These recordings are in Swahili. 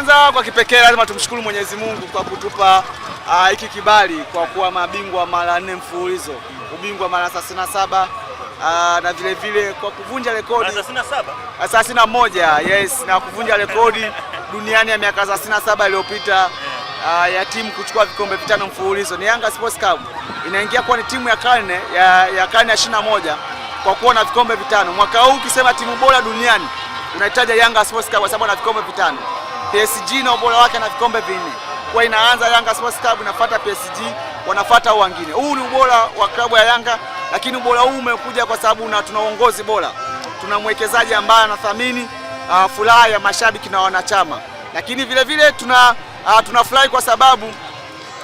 Kwanza kwa kipekee lazima tumshukuru Mwenyezi Mungu kwa kutupa hiki kibali kwa kuwa mabingwa mara 4 mfululizo, ubingwa mara 37 na vile vile kwa kuvunja rekodi 31, yes, na kuvunja rekodi duniani ya miaka 37 iliyopita ya timu kuchukua vikombe 5 mfululizo. Ni Yanga Sports Club inaingia kuwa ni timu ya karne ya 21 kwa kuwa na vikombe 5. Mwaka huu ukisema timu bora duniani unahitaji Yanga Sports Club kwa sababu ana vikombe 5. PSG na ubora wake na vikombe 4. Kwa inaanza Yanga Sports Club inafuata PSG, wanafuata wengine. Huu ni ubora wa klabu ya Yanga, lakini ubora huu umekuja kwa sababu tuna uongozi bora. Tuna mwekezaji ambaye anathamini furaha ya mashabiki na wanachama. Lakini vile vile tunafurahi kwa sababu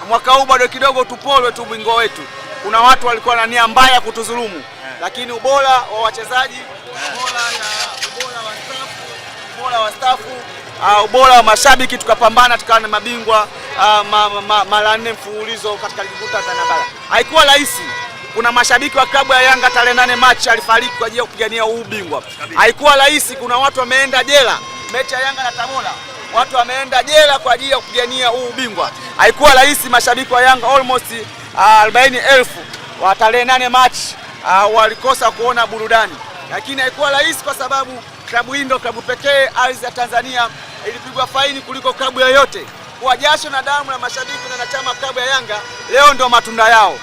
mwaka huu bado kidogo tupolwe tu ubingwa wetu. Kuna watu walikuwa na nia mbaya kutudhulumu, lakini ubora wa wachezaji, ubora wa stafu, ubora wa mashabiki, tukapambana tukawa na mabingwa mara 4 mfululizo katika ligi kuu Tanzania bara. Haikuwa rahisi. Kuna mashabiki wa klabu ya Yanga tarehe 8 Machi alifariki kwa ajili ya kupigania huu ubingwa. Haikuwa rahisi. Kuna watu wameenda jela mechi ya Yanga na Tabora. Watu wameenda jela kwa ajili ya kupigania huu ubingwa. Haikuwa rahisi. Mashabiki wa Yanga almost 40,000 wa tarehe 8 Machi walikosa kuona burudani. Lakini haikuwa rahisi kwa sababu klabu hii ndio klabu pekee ardhi ya Tanzania ilipigwa faini kuliko klabu yoyote. Kwa jasho na damu ya mashabiki na wanachama klabu ya Yanga leo ndio matunda yao.